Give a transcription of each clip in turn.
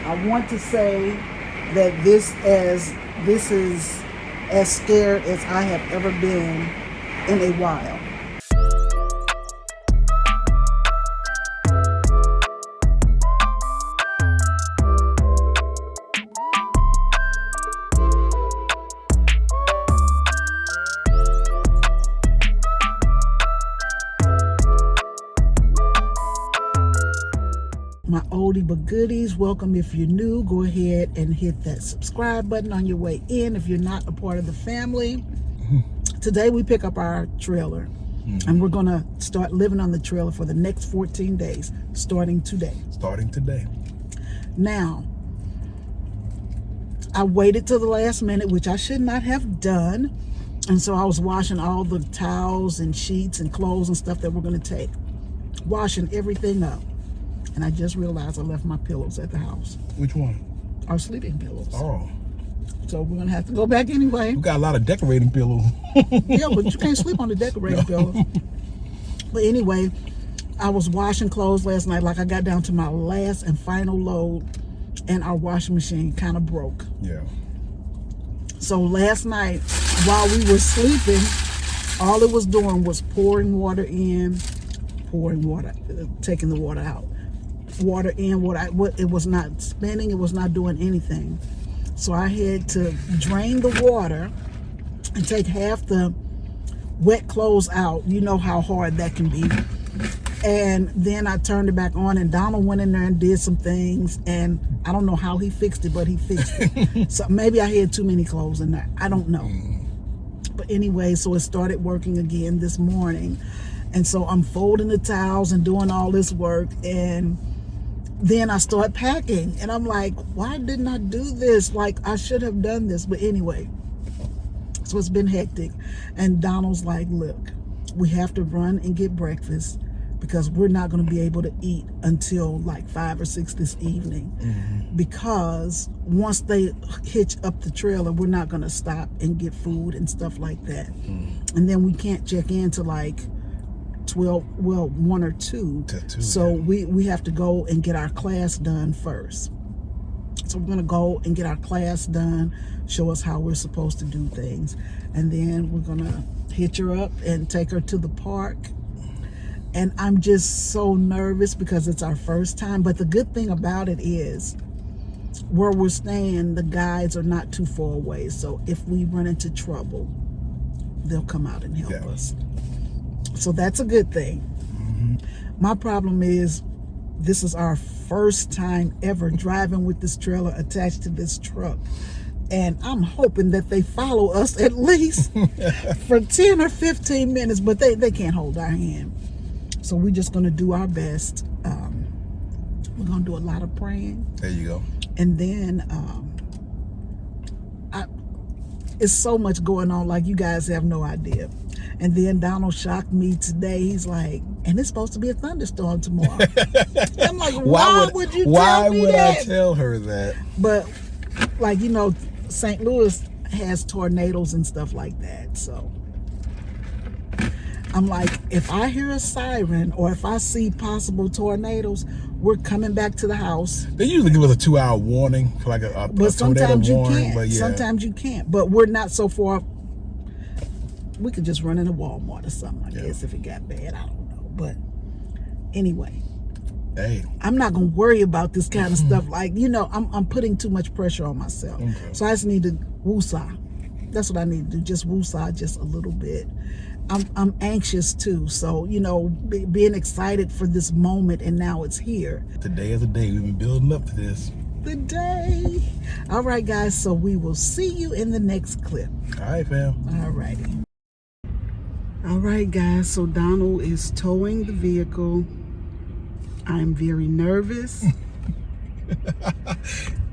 I want to say that this is as scared as I have ever been in a while. My oldie but goodies, welcome. If you're new, go ahead and hit that subscribe button on your way in if you're not a part of the family. Today we pick up our trailer and we're going to start living on the trailer for the next 14 days, starting today. Now, I waited till the last minute, which I should not have done. And so I was washing all the towels and sheets and clothes and stuff that we're going to take, washing everything up. And I just realized I left my pillows at the house. Which one? Our sleeping pillows. Oh. So we're going to have to go back anyway. We got a lot of decorating pillows. Yeah, but you can't sleep on the decorating pillows. But anyway, I was washing clothes last night. Like I got down to my last and final load and our washing machine kind of broke. Yeah. So last night while we were sleeping, all it was doing was pouring water in, taking the water out. Water in, it was not spinning, it was not doing anything. So I had to drain the water and take half the wet clothes out. You know how hard that can be. And then I turned it back on, and Donald went in there and did some things, and I don't know how he fixed it, but he fixed it. So maybe I had too many clothes in there, I don't know. But anyway, so it started working again this morning. And so I'm folding the towels and doing all this work, and then I start packing, and I'm like, why didn't I do this? Like, I should have done this. But anyway, so it's been hectic. And Donald's like, look, we have to run and get breakfast because we're not going to be able to eat until like 5 or 6 this evening. Because once they hitch up the trailer, we're not going to stop and get food and stuff like that. And then we can't check in till like 1 or 2. So we have to go and get our class done first. So we're going to go and get our class done, show us how we're supposed to do things, and then we're going to hitch her up and take her to the park. And I'm just so nervous because it's our first time. But the good thing about it is where we're staying, the guides are not too far away. So if we run into trouble, they'll come out and help us. So that's a good thing. My problem is this is our first time ever driving with this trailer attached to this truck. And I'm hoping that they follow us at least for 10 or 15 minutes, but they can't hold our hand. So we're just going to do our best. We're going to do a lot of praying. There you go. And then it's so much going on, like you guys have no idea. And then Donald shocked me today. He's like, and it's supposed to be a thunderstorm tomorrow. I'm like, why would you tell me that? Why would I tell her that? But, like, you know, St. Louis has tornadoes and stuff like that. So I'm like, if I hear a siren or if I see possible tornadoes, we're coming back to the house. They usually give us a 2-hour warning for like a tornado warning. But yeah. Sometimes you can't. But we're not so far. We could just run into Walmart or something, I guess, if it got bad. I don't know. But anyway, hey, I'm not going to worry about this kind of stuff. Like, you know, I'm putting too much pressure on myself. Okay. So I just need to woosah. That's what I need to do. Just woosah just a little bit. I'm anxious too. So, you know, being excited for this moment, and now it's here. Today is the day. We've been building up to this. The day. All right, guys. So we will see you in the next clip. All right, fam. All righty. All right, guys. So Donald is towing the vehicle. I'm very nervous.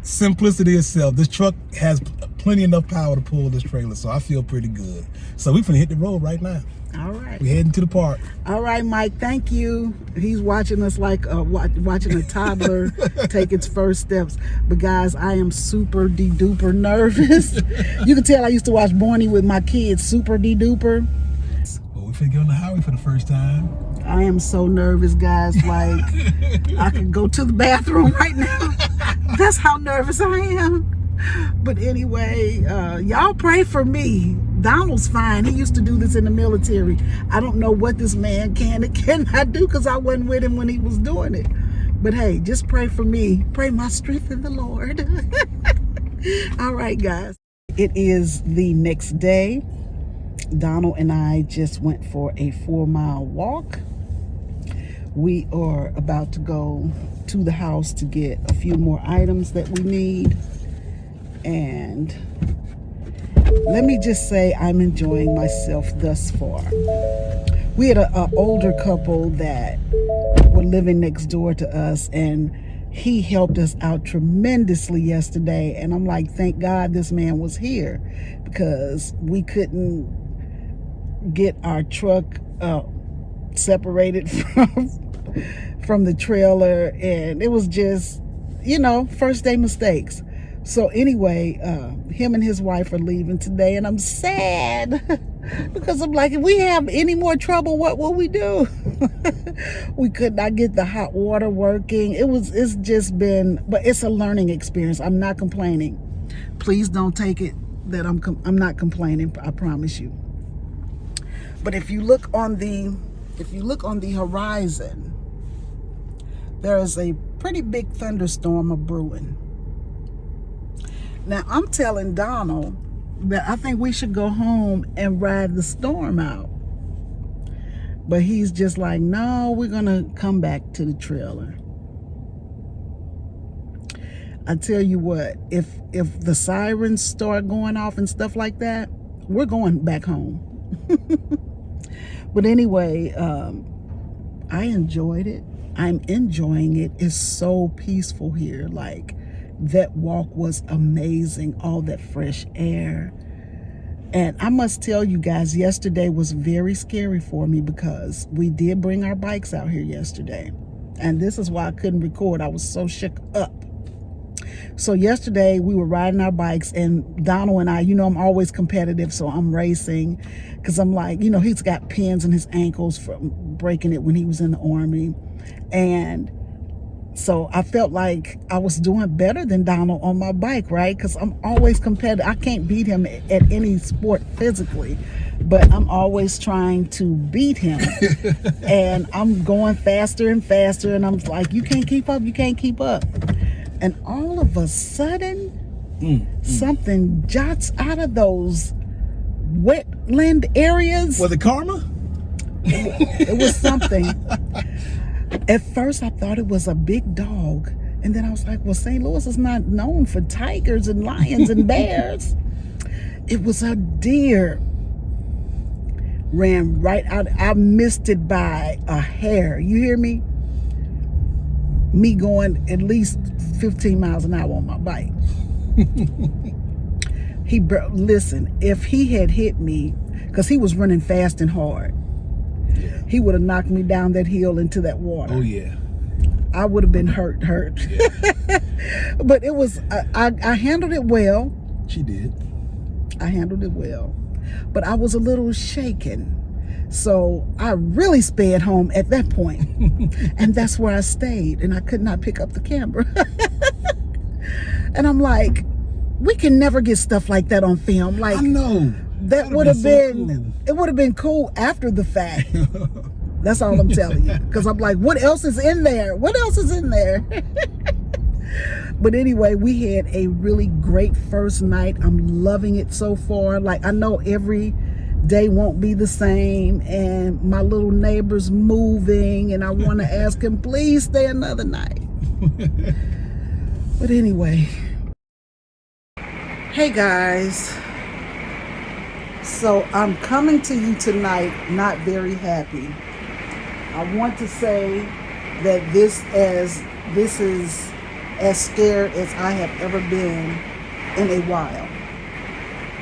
Simplicity itself. This truck has plenty enough power to pull this trailer, so I feel pretty good. So we're finna hit the road right now. All right. We're heading to the park. All right, Mike, thank you. He's watching us like watching a toddler take its first steps. But guys, I am super de-duper nervous. You can tell I used to watch Barney with my kids, super de-duper. Well, we're finna get on the highway for the first time. I am so nervous, guys. Like, I could go to the bathroom right now. That's how nervous I am. But anyway, y'all pray for me. Donald's fine. He used to do this in the military. I don't know what this man can and cannot do because I wasn't with him when he was doing it. But hey, just pray for me. Pray my strength in the Lord. All right, guys. It is the next day. Donald and I just went for a 4-mile walk. We are about to go to the house to get a few more items that we need. And let me just say I'm enjoying myself thus far. We had an older couple that were living next door to us, and he helped us out tremendously yesterday. And I'm like, thank God this man was here, because we couldn't get our truck separated from the trailer, and it was just, first day mistakes. So anyway, him and his wife are leaving today, and I'm sad because I'm like, if we have any more trouble, what will we do? We could not get the hot water working. It's just been, but it's a learning experience. I'm not complaining. Please don't take it that I'm not complaining. I promise you. But if you look on the horizon, there is a pretty big thunderstorm brewing. Now, I'm telling Donald that I think we should go home and ride the storm out. But he's just like, no, we're going to come back to the trailer. I tell you what, if the sirens start going off and stuff like that, we're going back home. But anyway, I enjoyed it. I'm enjoying it. It's so peaceful here. Like, that walk was amazing, all that fresh air. And I must tell you guys, yesterday was very scary for me because we did bring our bikes out here yesterday. And this is why I couldn't record. I was so shook up. So yesterday we were riding our bikes, and Donald and I, I'm always competitive, so I'm racing because I'm like, he's got pins in his ankles from breaking it when he was in the Army. And so I felt like I was doing better than Donald on my bike, right? Because I'm always competitive. I can't beat him at any sport physically, but I'm always trying to beat him. And I'm going faster and faster, and I'm like, you can't keep up, you can't keep up. And all of a sudden, something jots out of those wetland areas. Was it karma? It was something. At first, I thought it was a big dog. And then I was like, well, St. Louis is not known for tigers and lions and bears. It was a deer. Ran right out. I missed it by a hair. You hear me? Me going at least 15 miles an hour on my bike. Listen, if he had hit me, because he was running fast and hard, he would have knocked me down that hill into that water. Oh, yeah. I would have been hurt. Yeah. But it was, I handled it well. She did. I handled it well. But I was a little shaken. So I really sped home at that point. And that's where I stayed. And I could not pick up the camera. And I'm like, we can never get stuff like that on film. Like, I know. That would have been, cool. It would have been cool after the fact. That's all I'm telling you. Because I'm like, what else is in there? What else is in there? But anyway, we had a really great first night. I'm loving it so far. Like, I know every day won't be the same, and my little neighbor's moving, and I want to ask him, please stay another night. But anyway. Hey guys. So I'm coming to you tonight not very happy. I want to say that this is as scared as I have ever been in a while.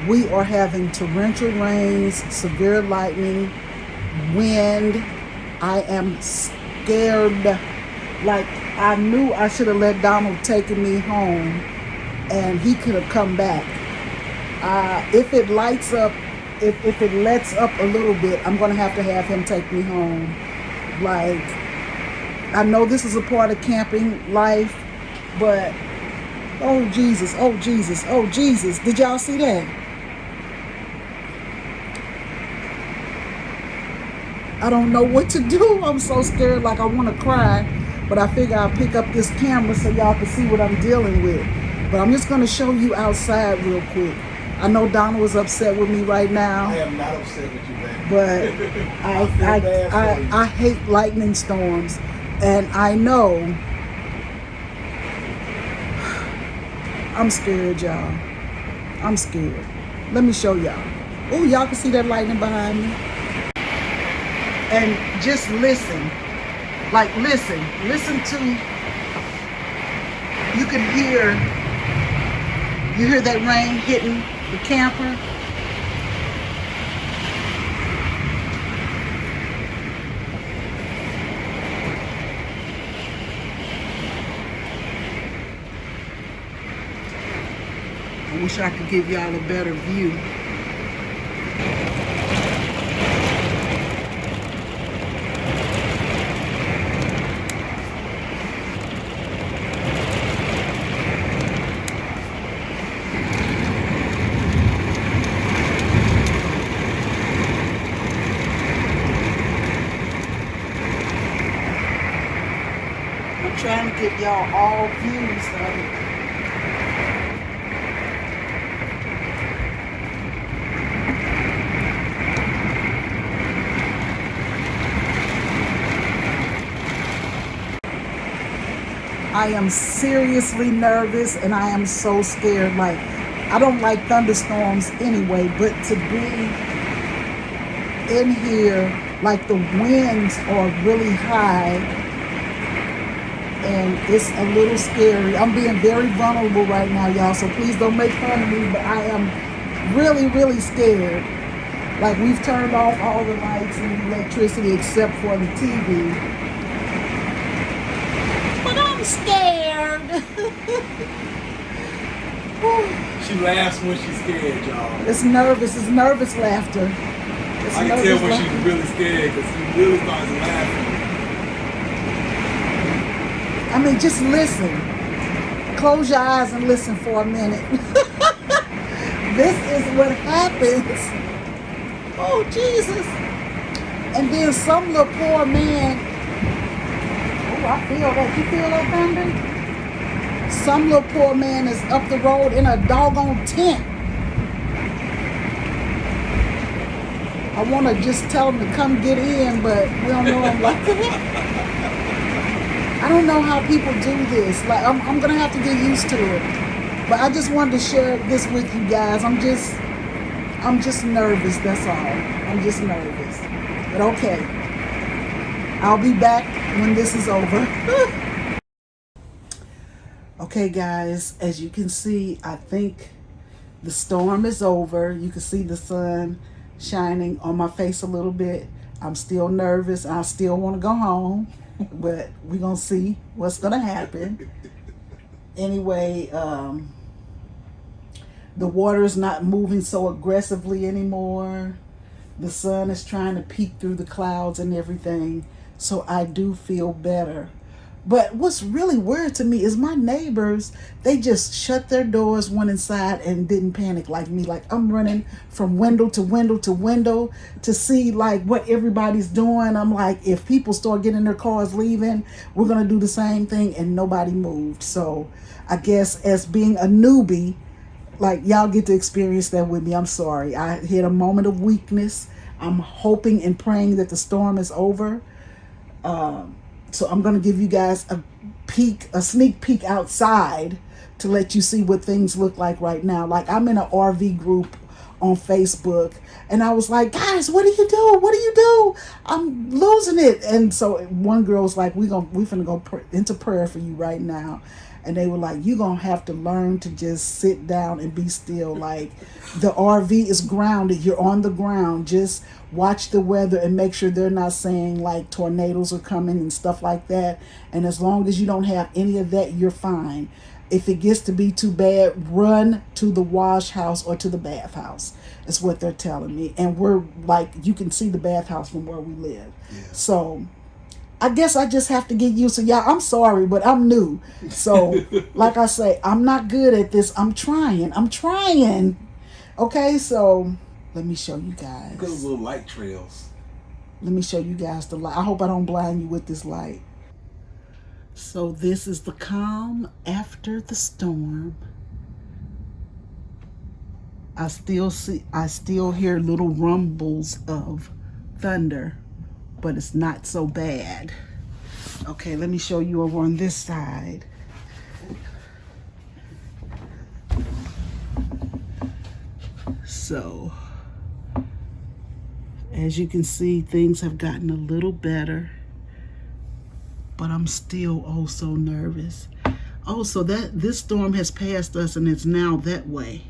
We are having torrential rains, severe lightning, wind. I am scared. Like, I knew I should have let Donald take me home, and he could have come back. If it lights up, if it lets up a little bit, I'm going to have him take me home. Like, I know this is a part of camping life, but Oh, Jesus. Oh, Jesus. Oh, Jesus. Did y'all see that? I don't know what to do. I'm so scared, like I want to cry. But I figure I'll pick up this camera so y'all can see what I'm dealing with. But I'm just going to show you outside real quick. I know Donna was upset with me right now. I am not upset with you, man. But I hate lightning storms. And I know I'm scared, y'all. I'm scared. Let me show y'all. Oh, y'all can see that lightning behind me. And just listen. Like, listen to, you can hear that rain hitting the camper. I wish I could give y'all a better view. I'm trying to give y'all all views of it. I am seriously nervous and I am so scared. Like, I don't like thunderstorms anyway, but to be in here, like the winds are really high and it's a little scary. I'm being very vulnerable right now, y'all, so please don't make fun of me, but I am really, really scared. Like, we've turned off all the lights and electricity except for the TV. But I'm scared. She laughs when she's scared, y'all. It's nervous laughter. I can tell when she's really scared because she really starts laughing. I mean, just listen. Close your eyes and listen for a minute. This is what happens. Oh, Jesus. And then some little poor man. Oh, I feel that. You feel that thunder? Some little poor man is up the road in a doggone tent. I want to just tell him to come get in, but we don't know him like that. I don't know how people do this. Like, I'm going to have to get used to it. But I just wanted to share this with you guys. I'm just nervous, that's all. I'm just nervous. But okay. I'll be back when this is over. Okay, guys, as you can see, I think the storm is over. You can see the sun shining on my face a little bit. I'm still nervous. I still want to go home, but we're going to see what's going to happen. Anyway, the water is not moving so aggressively anymore. The sun is trying to peek through the clouds and everything. So I do feel better. But what's really weird to me is my neighbors, they just shut their doors, went inside and didn't panic like me. Like, I'm running from window to window to window to see like what everybody's doing. I'm like, if people start getting their cars leaving, we're going to do the same thing, and nobody moved. So I guess as being a newbie, like, y'all get to experience that with me. I'm sorry. I hit a moment of weakness. I'm hoping and praying that the storm is over. So I'm going to give you guys a sneak peek outside to let you see what things look like right now. Like, I'm in an RV group on Facebook, and I was like, guys, what do you do? What do you do? I'm losing it. And so one girl was like, we finna go into prayer for you right now. And they were like, you're going to have to learn to just sit down and be still. Like, the RV is grounded. You're on the ground. Just watch the weather and make sure they're not saying like tornadoes are coming and stuff like that. And as long as you don't have any of that, you're fine. If it gets to be too bad, run to the wash house or to the bathhouse. Is what they're telling me. And we're like, you can see the bathhouse from where we live. Yeah. So I guess I just have to get used to y'all. I'm sorry, but I'm new. So, like I say, I'm not good at this. I'm trying. Okay, so let me show you guys. Look at those little light trails. Let me show you guys the light. I hope I don't blind you with this light. So this is the calm after the storm. I still hear little rumbles of thunder, but it's not so bad. Okay, let me show you over on this side. So, as you can see, things have gotten a little better, but I'm still oh so nervous. Oh, so that this storm has passed us and it's now that way.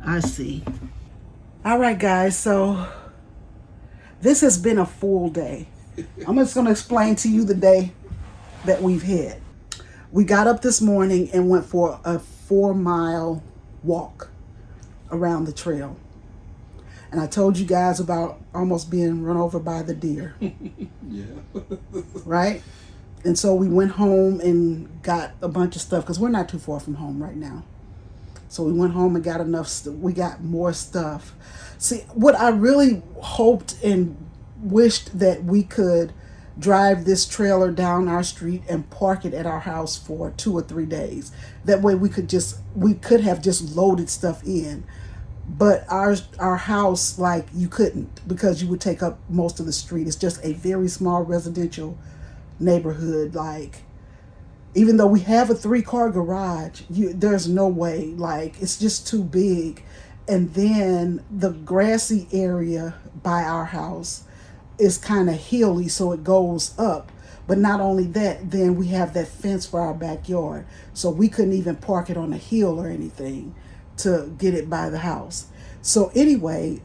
I see. All right, guys, so this has been a full day. I'm just going to explain to you the day that we've had. We got up this morning and went for a 4-mile walk around the trail. And I told you guys about almost being run over by the deer. Yeah. Right? And so we went home and got a bunch of stuff because we're not too far from home right now. So we went home and got we got more stuff. See, what I really hoped and wished that we could drive this trailer down our street and park it at our house for 2 or 3 days. That way we could have just loaded stuff in. But our house, like, you couldn't, because you would take up most of the street. It's just a very small residential neighborhood. Like, even though we have a 3-car garage, there's no way. Like, it's just too big. And then the grassy area by our house is kind of hilly, so it goes up. But not only that, then we have that fence for our backyard. So we couldn't even park it on a hill or anything to get it by the house. So anyway,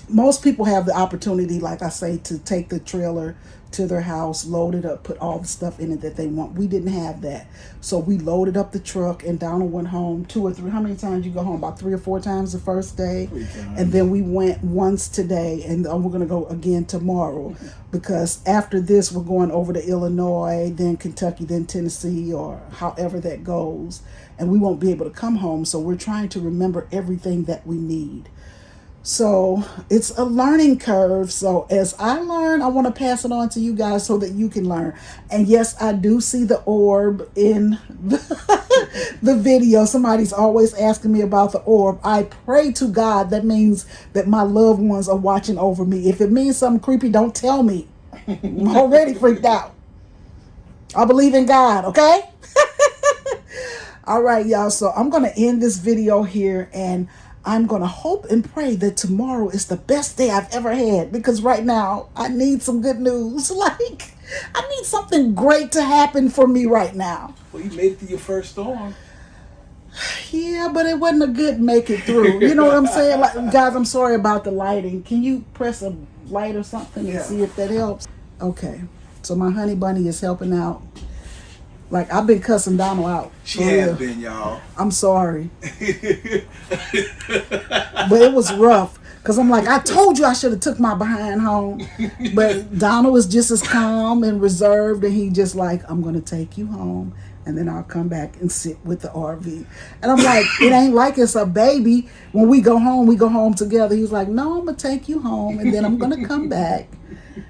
most people have the opportunity, like I say, to take the trailer to their house, load it up, put all the stuff in it that they want. We didn't have that. So we loaded up the truck and Donald went home 2 or 3. How many times you go home? About 3 or 4 times the first day. 3 times. And then we went once today, and we're going to go again tomorrow, because after this we're going over to Illinois, then Kentucky, then Tennessee, or however that goes. And we won't be able to come home. So we're trying to remember everything that we need. So it's a learning curve. So as I learn, I want to pass it on to you guys so that you can learn. And yes, I do see the orb in the video. Somebody's always asking me about the orb. I pray to God that means that my loved ones are watching over me. If it means something creepy, don't tell me. I'm already freaked out. I believe in God, okay? All right, y'all. So I'm going to end this video here, and I'm going to hope and pray that tomorrow is the best day I've ever had, because right now I need some good news. Like, I need something great to happen for me right now. Well, you made it through your first storm. Yeah, but it wasn't a good make it through. You know what I'm saying? Like, guys, I'm sorry about the lighting. Can you press a light or something and see if that helps? Okay. So my honey bunny is helping out. Like, I've been cussing Donald out. She has been, y'all. I'm sorry. But it was rough. Because I'm like, I told you I should have took my behind home. But Donald was just as calm and reserved. And he just like, I'm going to take you home. And then I'll come back and sit with the RV. And I'm like, it ain't like it's a baby. When we go home together. He was like, no, I'm going to take you home. And then I'm going to come back.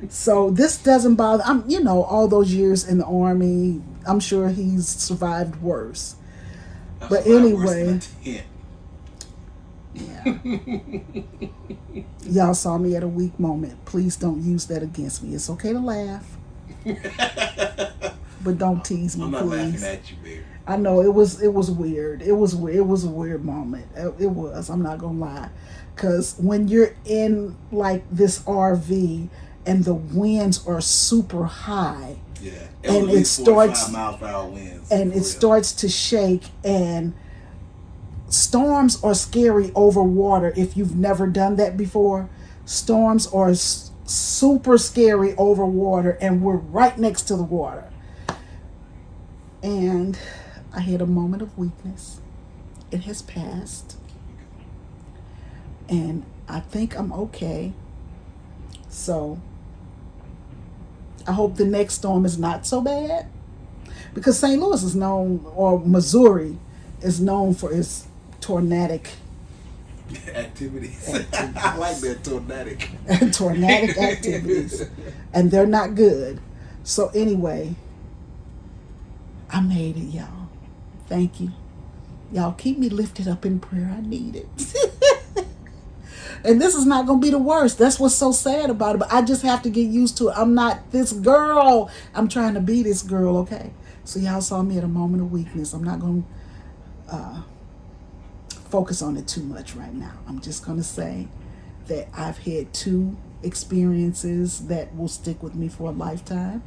So this doesn't bother. All those years in the Army, I'm sure he's survived worse. But anyway, yeah. Y'all saw me at a weak moment. Please don't use that against me. It's okay to laugh, but don't tease me, I'm not please. laughing at you, baby. I know it was weird. It was a weird moment. It was. I'm not gonna lie, because when you're in like this RV and the winds are super high. Yeah, and it starts 45 mile per hour winds, and it starts to shake. And storms are scary over water. If you've never done that before, storms are super scary over water, and we're right next to the water. And I had a moment of weakness. It has passed, and I think I'm okay. So I hope the next storm is not so bad, because St. Louis is known, or Missouri is known for its tornadic activities. I like that tornadic. tornadic activities, and they're not good. So anyway, I made it, y'all. Thank you. Y'all keep me lifted up in prayer. I need it. And this is not going to be the worst. That's what's so sad about it. But I just have to get used to it. I'm not this girl. I'm trying to be this girl, okay? So y'all saw me at a moment of weakness. I'm not going to focus on it too much right now. I'm just going to say that I've had 2 experiences that will stick with me for a lifetime.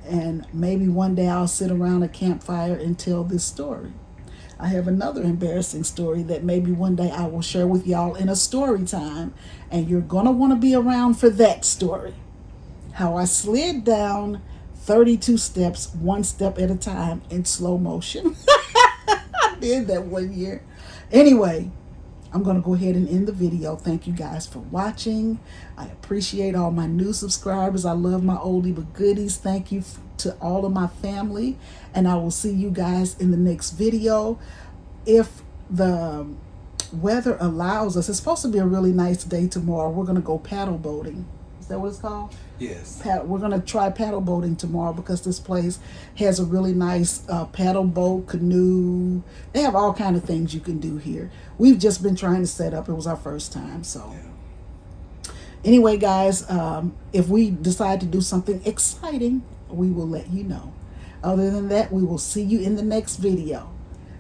And maybe one day I'll sit around a campfire and tell this story. I have another embarrassing story that maybe one day I will share with y'all in a story time, and you're going to want to be around for that story. How I slid down 32 steps, 1 step at a time in slow motion. I did that one year. Anyway, I'm going to go ahead and end the video. Thank you guys for watching. I appreciate all my new subscribers. I love my oldie but goodies. Thank you to all of my family. And I will see you guys in the next video. If the weather allows us, it's supposed to be a really nice day tomorrow. We're going to go paddle boating. Is that what it's called? Yes. We're going to try paddle boating tomorrow, because this place has a really nice paddle boat, canoe. They have all kind of things you can do here. We've just been trying to set up. It was our first time. So anyway, guys, if we decide to do something exciting, we will let you know. Other than that, we will see you in the next video.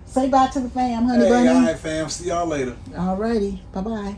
Say bye to the fam, honey bunny. All right, fam. See y'all later. All righty. Bye-bye.